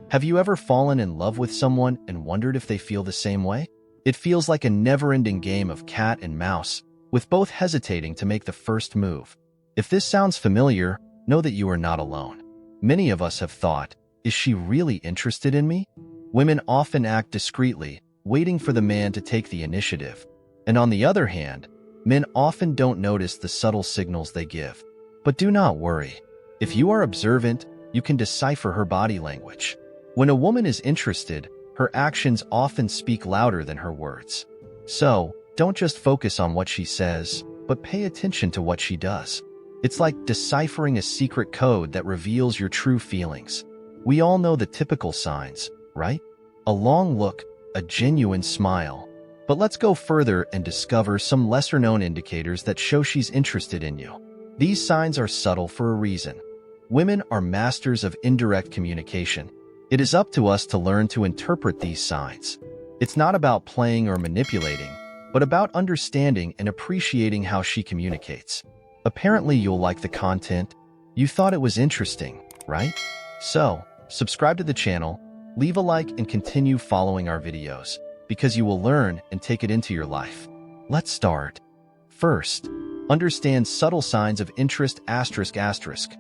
Have you ever fallen in love with someone and wondered if they feel the same way? It feels like a never-ending game of cat and mouse, with both hesitating to make the first move. If this sounds familiar, know that you are not alone. Many of us have thought, is she really interested in me? Women often act discreetly, waiting for the man to take the initiative. And on the other hand, men often don't notice the subtle signals they give. But do not worry. If you are observant, you can decipher her body language. When a woman is interested, her actions often speak louder than her words. So, don't just focus on what she says, but pay attention to what she does. It's like deciphering a secret code that reveals your true feelings. We all know the typical signs, right? A long look, a genuine smile. But let's go further and discover some lesser-known indicators that show she's interested in you. These signs are subtle for a reason. Women are masters of indirect communication. It is up to us to learn to interpret these signs. It's not about playing or manipulating, but about understanding and appreciating how she communicates. Apparently, you'll like the content. You thought it was interesting, right? So, subscribe to the channel, leave a like, and continue following our videos, because you will learn and take it into your life. Let's start. First, understand subtle signs of interest ***.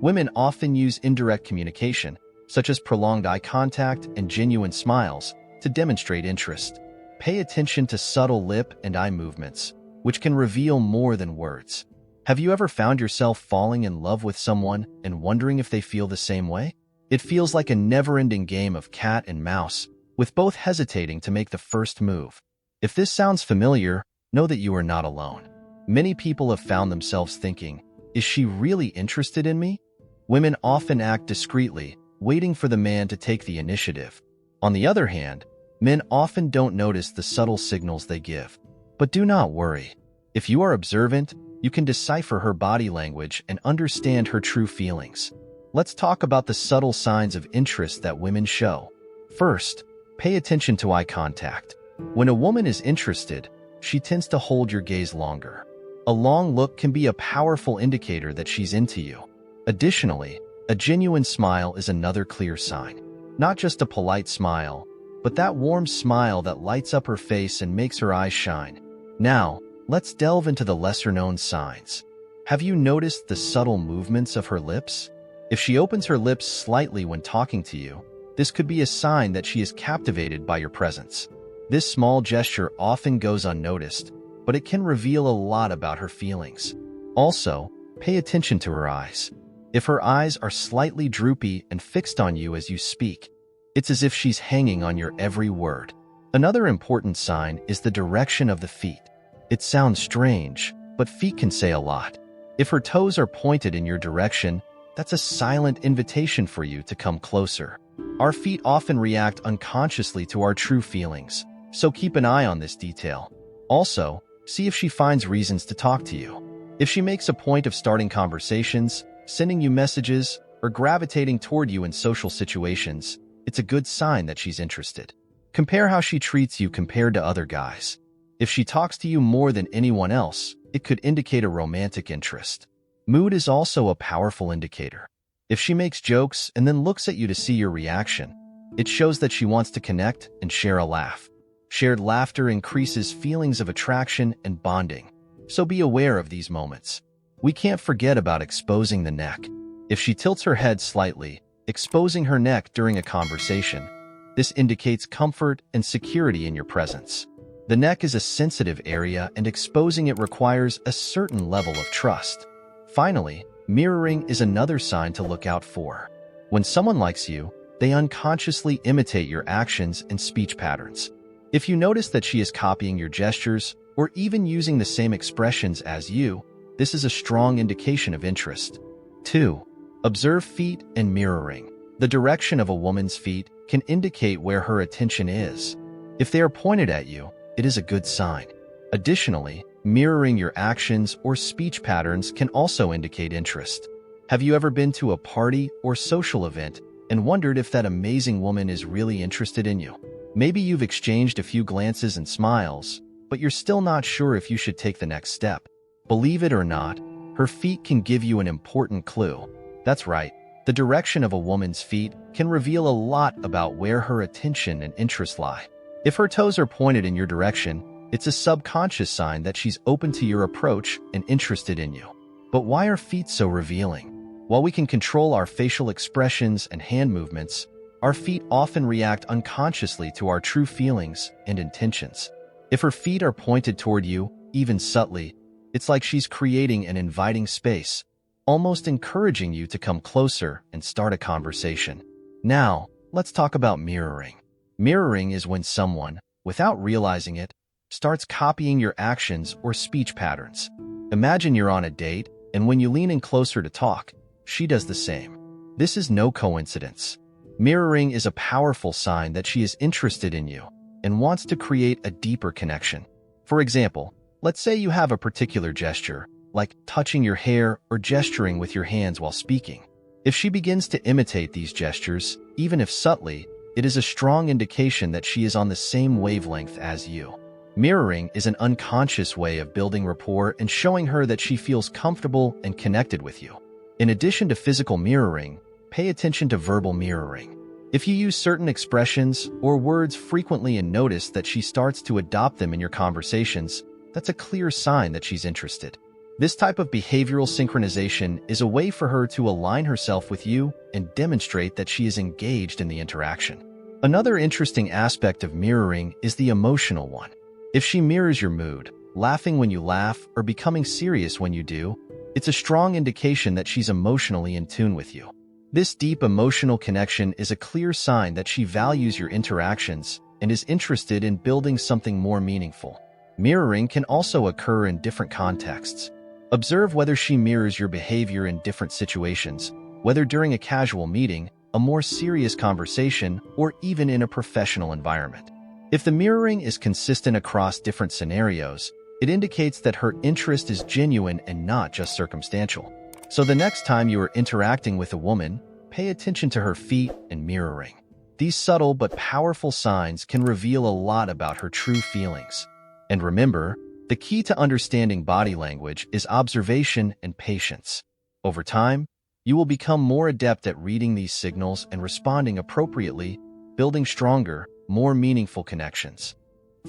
Women often use indirect communication, such as prolonged eye contact and genuine smiles, to demonstrate interest. Pay attention to subtle lip and eye movements, which can reveal more than words. Have you ever found yourself falling in love with someone and wondering if they feel the same way? It feels like a never-ending game of cat and mouse, with both hesitating to make the first move. If this sounds familiar, know that you are not alone. Many people have found themselves thinking, is she really interested in me? Women often act discreetly, waiting for the man to take the initiative. On the other hand, men often don't notice the subtle signals they give. But do not worry. If you are observant, you can decipher her body language and understand her true feelings. Let's talk about the subtle signs of interest that women show. First, pay attention to eye contact. When a woman is interested, she tends to hold your gaze longer. A long look can be a powerful indicator that she's into you. Additionally, a genuine smile is another clear sign. Not just a polite smile, but that warm smile that lights up her face and makes her eyes shine. Now, let's delve into the lesser-known signs. Have you noticed the subtle movements of her lips? If she opens her lips slightly when talking to you, this could be a sign that she is captivated by your presence. This small gesture often goes unnoticed, but it can reveal a lot about her feelings. Also, pay attention to her eyes. If her eyes are slightly droopy and fixed on you as you speak, it's as if she's hanging on your every word. Another important sign is the direction of the feet. It sounds strange, but feet can say a lot. If her toes are pointed in your direction, that's a silent invitation for you to come closer. Our feet often react unconsciously to our true feelings, so keep an eye on this detail. Also, see if she finds reasons to talk to you. If she makes a point of starting conversations, sending you messages, or gravitating toward you in social situations, it's a good sign that she's interested. Compare how she treats you compared to other guys. If she talks to you more than anyone else, it could indicate a romantic interest. Mood is also a powerful indicator. If she makes jokes and then looks at you to see your reaction, it shows that she wants to connect and share a laugh. Shared laughter increases feelings of attraction and bonding, so be aware of these moments. We can't forget about exposing the neck. If she tilts her head slightly, exposing her neck during a conversation, this indicates comfort and security in your presence. The neck is a sensitive area, and exposing it requires a certain level of trust. Finally, mirroring is another sign to look out for. When someone likes you, they unconsciously imitate your actions and speech patterns. If you notice that she is copying your gestures or even using the same expressions as you, this is a strong indication of interest. 2. Observe feet and mirroring. The direction of a woman's feet can indicate where her attention is. If they are pointed at you, it is a good sign. Additionally, mirroring your actions or speech patterns can also indicate interest. Have you ever been to a party or social event and wondered if that amazing woman is really interested in you? Maybe you've exchanged a few glances and smiles, but you're still not sure if you should take the next step. Believe it or not, her feet can give you an important clue. That's right, The direction of a woman's feet can reveal a lot about where her attention and interest lie. If her toes are pointed in your direction, it's a subconscious sign that she's open to your approach and interested in you. But why are feet so revealing? While we can control our facial expressions and hand movements, our feet often react unconsciously to our true feelings and intentions. If her feet are pointed toward you, even subtly, it's like she's creating an inviting space, almost encouraging you to come closer and start a conversation. Now, let's talk about mirroring. Mirroring is when someone, without realizing it, starts copying your actions or speech patterns. Imagine you're on a date, and when you lean in closer to talk, she does the same. This is no coincidence. Mirroring is a powerful sign that she is interested in you and wants to create a deeper connection. For example, let's say you have a particular gesture, like touching your hair or gesturing with your hands while speaking. If she begins to imitate these gestures, even if subtly, it is a strong indication that she is on the same wavelength as you. Mirroring is an unconscious way of building rapport and showing her that she feels comfortable and connected with you. In addition to physical mirroring, pay attention to verbal mirroring. If you use certain expressions or words frequently and notice that she starts to adopt them in your conversations, that's a clear sign that she's interested. This type of behavioral synchronization is a way for her to align herself with you and demonstrate that she is engaged in the interaction. Another interesting aspect of mirroring is the emotional one. If she mirrors your mood, laughing when you laugh or becoming serious when you do, it's a strong indication that she's emotionally in tune with you. This deep emotional connection is a clear sign that she values your interactions and is interested in building something more meaningful. Mirroring can also occur in different contexts. Observe whether she mirrors your behavior in different situations, whether during a casual meeting, a more serious conversation, or even in a professional environment. If the mirroring is consistent across different scenarios, it indicates that her interest is genuine and not just circumstantial. So the next time you are interacting with a woman, pay attention to her feet and mirroring. These subtle but powerful signs can reveal a lot about her true feelings. And remember, the key to understanding body language is observation and patience. Over time, you will become more adept at reading these signals and responding appropriately, building stronger, more meaningful connections.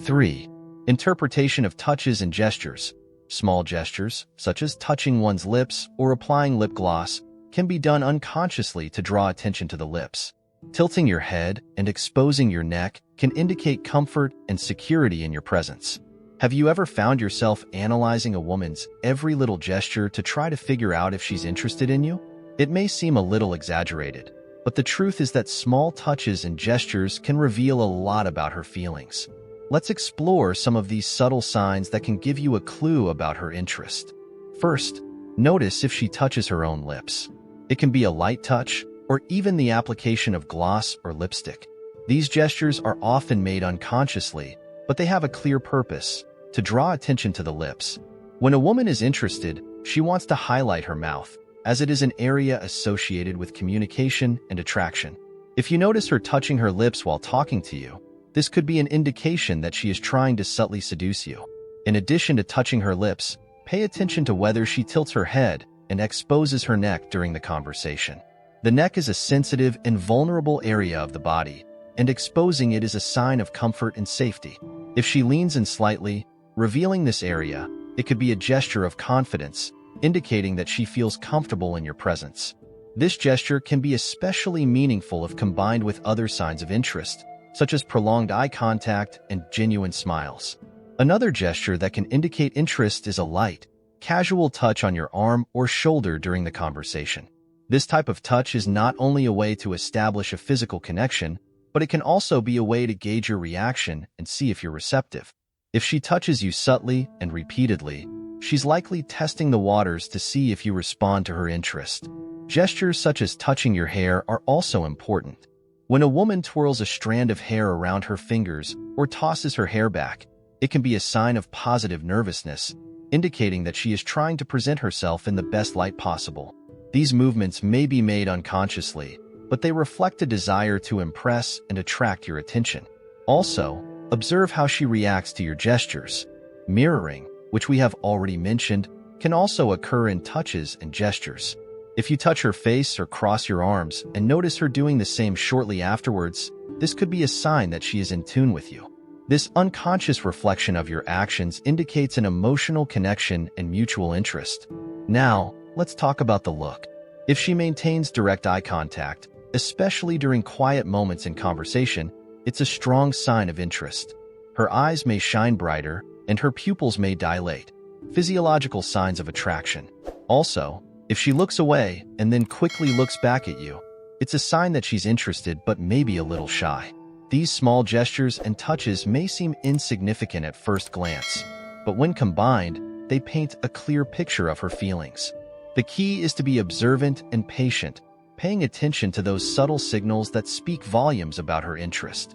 3. Interpretation of touches and gestures. Small gestures, such as touching one's lips or applying lip gloss, can be done unconsciously to draw attention to the lips. Tilting your head and exposing your neck can indicate comfort and security in your presence. Have you ever found yourself analyzing a woman's every little gesture to try to figure out if she's interested in you? It may seem a little exaggerated, but the truth is that small touches and gestures can reveal a lot about her feelings. Let's explore some of these subtle signs that can give you a clue about her interest. First, notice if she touches her own lips. It can be a light touch, or even the application of gloss or lipstick. These gestures are often made unconsciously, but they have a clear purpose: to draw attention to the lips. When a woman is interested, she wants to highlight her mouth, as it is an area associated with communication and attraction. If you notice her touching her lips while talking to you, this could be an indication that she is trying to subtly seduce you. In addition to touching her lips, pay attention to whether she tilts her head and exposes her neck during the conversation. The neck is a sensitive and vulnerable area of the body, and exposing it is a sign of comfort and safety. If she leans in slightly, revealing this area, it could be a gesture of confidence, indicating that she feels comfortable in your presence. This gesture can be especially meaningful if combined with other signs of interest, such as prolonged eye contact and genuine smiles. Another gesture that can indicate interest is a light, casual touch on your arm or shoulder during the conversation. This type of touch is not only a way to establish a physical connection, but it can also be a way to gauge your reaction and see if you're receptive. If she touches you subtly and repeatedly, she's likely testing the waters to see if you respond to her interest. Gestures such as touching your hair are also important. When a woman twirls a strand of hair around her fingers or tosses her hair back, it can be a sign of positive nervousness, indicating that she is trying to present herself in the best light possible. These movements may be made unconsciously, but they reflect a desire to impress and attract your attention. Also, observe how she reacts to your gestures. Mirroring, which we have already mentioned, can also occur in touches and gestures. If you touch her face or cross your arms and notice her doing the same shortly afterwards, this could be a sign that she is in tune with you. This unconscious reflection of your actions indicates an emotional connection and mutual interest. Now, let's talk about the look. If she maintains direct eye contact, especially during quiet moments in conversation, it's a strong sign of interest. Her eyes may shine brighter, and her pupils may dilate, physiological signs of attraction. Also, if she looks away and then quickly looks back at you, it's a sign that she's interested but maybe a little shy. These small gestures and touches may seem insignificant at first glance, but when combined, they paint a clear picture of her feelings. The key is to be observant and patient, paying attention to those subtle signals that speak volumes about her interest.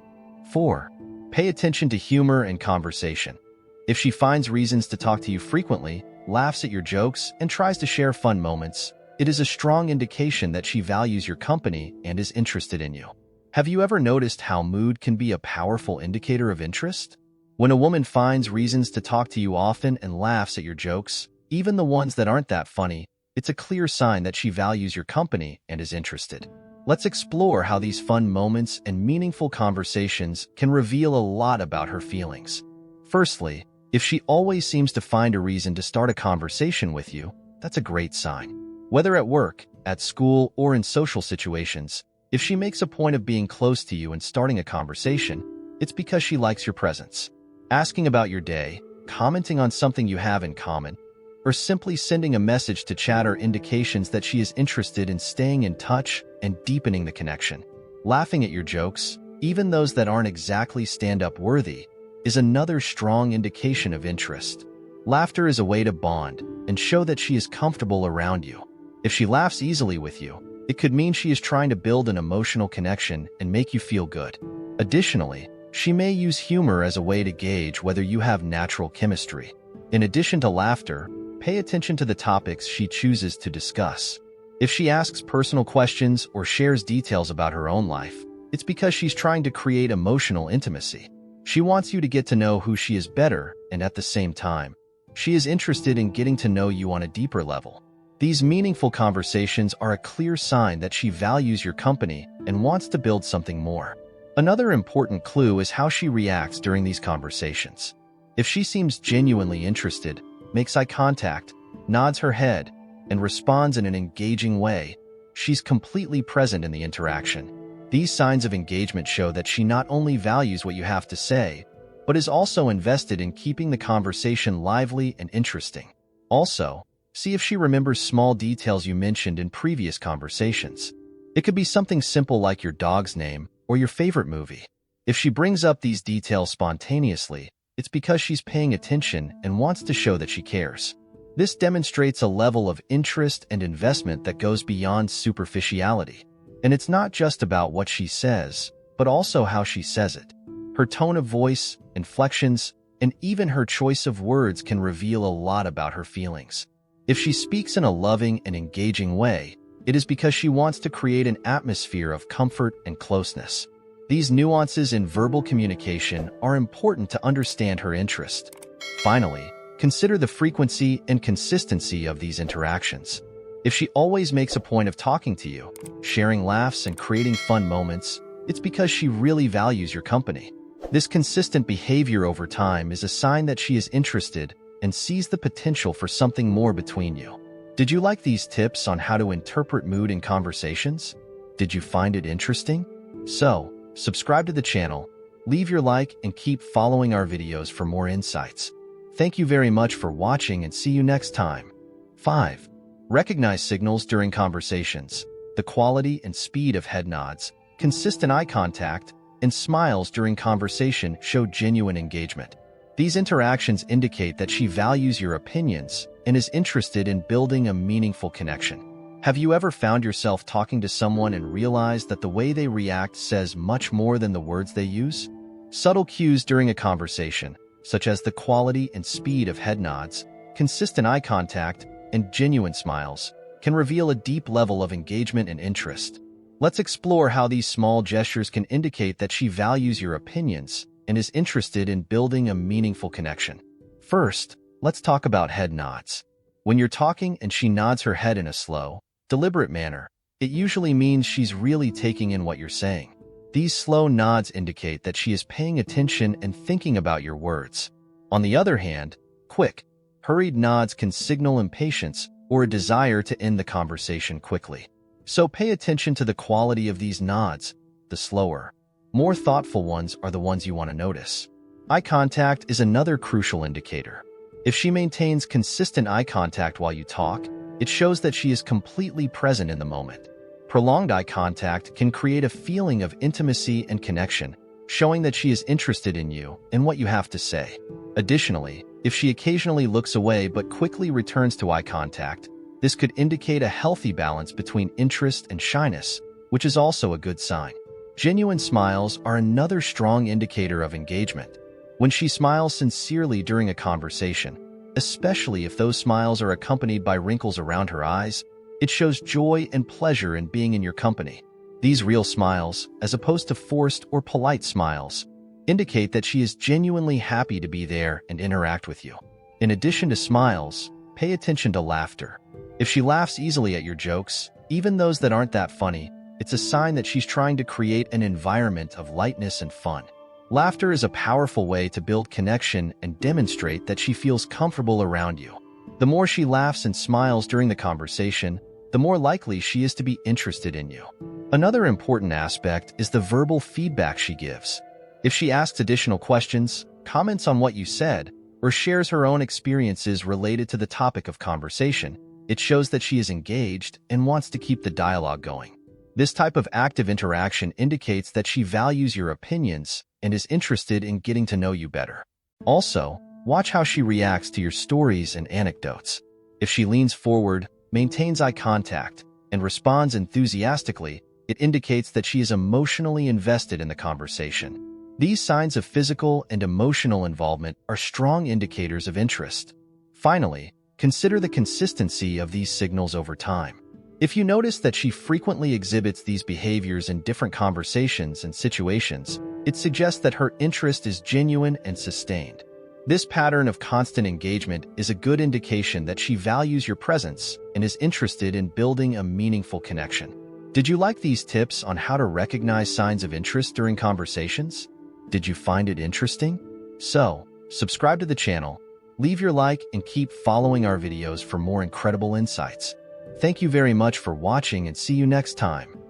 4. Pay attention to humor and conversation. If she finds reasons to talk to you frequently, laughs at your jokes, and tries to share fun moments, it is a strong indication that she values your company and is interested in you. Have you ever noticed how mood can be a powerful indicator of interest? When a woman finds reasons to talk to you often and laughs at your jokes, even the ones that aren't that funny, it's a clear sign that she values your company and is interested. Let's explore how these fun moments and meaningful conversations can reveal a lot about her feelings. Firstly, if she always seems to find a reason to start a conversation with you, that's a great sign. Whether at work, at school, or in social situations, if she makes a point of being close to you and starting a conversation, it's because she likes your presence. Asking about your day, commenting on something you have in common, or simply sending a message to chat are indications that she is interested in staying in touch and deepening the connection. Laughing at your jokes, even those that aren't exactly stand-up worthy, is another strong indication of interest. Laughter is a way to bond and show that she is comfortable around you. If she laughs easily with you, it could mean she is trying to build an emotional connection and make you feel good. Additionally, she may use humor as a way to gauge whether you have natural chemistry. In addition to laughter, pay attention to the topics she chooses to discuss. If she asks personal questions or shares details about her own life, it's because she's trying to create emotional intimacy. She wants you to get to know who she is better, and at the same time, she is interested in getting to know you on a deeper level. These meaningful conversations are a clear sign that she values your company and wants to build something more. Another important clue is how she reacts during these conversations. If she seems genuinely interested, makes eye contact, nods her head, and responds in an engaging way, she's completely present in the interaction. These signs of engagement show that she not only values what you have to say, but is also invested in keeping the conversation lively and interesting. Also, see if she remembers small details you mentioned in previous conversations. It could be something simple like your dog's name or your favorite movie. If she brings up these details spontaneously, it's because she's paying attention and wants to show that she cares. This demonstrates a level of interest and investment that goes beyond superficiality. And it's not just about what she says, but also how she says it. Her tone of voice, inflections, and even her choice of words can reveal a lot about her feelings. If she speaks in a loving and engaging way, it is because she wants to create an atmosphere of comfort and closeness. These nuances in verbal communication are important to understand her interest. Finally, consider the frequency and consistency of these interactions. If she always makes a point of talking to you, sharing laughs and creating fun moments, it's because she really values your company. This consistent behavior over time is a sign that she is interested and sees the potential for something more between you. Did you like these tips on how to interpret mood in conversations? Did you find it interesting? So, subscribe to the channel, leave your like, and keep following our videos for more insights. Thank you very much for watching and see you next time. 5. Recognize signals during conversations. The quality and speed of head nods, consistent eye contact, and smiles during conversation show genuine engagement. These interactions indicate that she values your opinions and is interested in building a meaningful connection. Have you ever found yourself talking to someone and realized that the way they react says much more than the words they use? Subtle cues during a conversation, such as the quality and speed of head nods, consistent eye contact, and genuine smiles, can reveal a deep level of engagement and interest. Let's explore how these small gestures can indicate that she values your opinions and is interested in building a meaningful connection. First, let's talk about head nods. When you're talking and she nods her head in a slow, deliberate manner, it usually means she's really taking in what you're saying. These slow nods indicate that she is paying attention and thinking about your words. On the other hand, quick, hurried nods can signal impatience or a desire to end the conversation quickly. So pay attention to the quality of these nods. The slower, more thoughtful ones are the ones you want to notice. Eye contact is another crucial indicator. If she maintains consistent eye contact while you talk, it shows that she is completely present in the moment. Prolonged eye contact can create a feeling of intimacy and connection, showing that she is interested in you and what you have to say. Additionally, if she occasionally looks away but quickly returns to eye contact, this could indicate a healthy balance between interest and shyness, which is also a good sign. Genuine smiles are another strong indicator of engagement. When she smiles sincerely during a conversation, especially if those smiles are accompanied by wrinkles around her eyes, it shows joy and pleasure in being in your company. These real smiles, as opposed to forced or polite smiles, indicate that she is genuinely happy to be there and interact with you. In addition to smiles, pay attention to laughter. If she laughs easily at your jokes, even those that aren't that funny, it's a sign that she's trying to create an environment of lightness and fun. Laughter is a powerful way to build connection and demonstrate that she feels comfortable around you. The more she laughs and smiles during the conversation, the more likely she is to be interested in you. Another important aspect is the verbal feedback she gives. If she asks additional questions, comments on what you said, or shares her own experiences related to the topic of conversation, it shows that she is engaged and wants to keep the dialogue going. This type of active interaction indicates that she values your opinions and is interested in getting to know you better. Also, watch how she reacts to your stories and anecdotes. If she leans forward, maintains eye contact, and responds enthusiastically, it indicates that she is emotionally invested in the conversation. These signs of physical and emotional involvement are strong indicators of interest. Finally, consider the consistency of these signals over time. If you notice that she frequently exhibits these behaviors in different conversations and situations, it suggests that her interest is genuine and sustained. This pattern of constant engagement is a good indication that she values your presence and is interested in building a meaningful connection. Did you like these tips on how to recognize signs of interest during conversations? Did you find it interesting? So, subscribe to the channel, leave your like, and keep following our videos for more incredible insights. Thank you very much for watching and see you next time.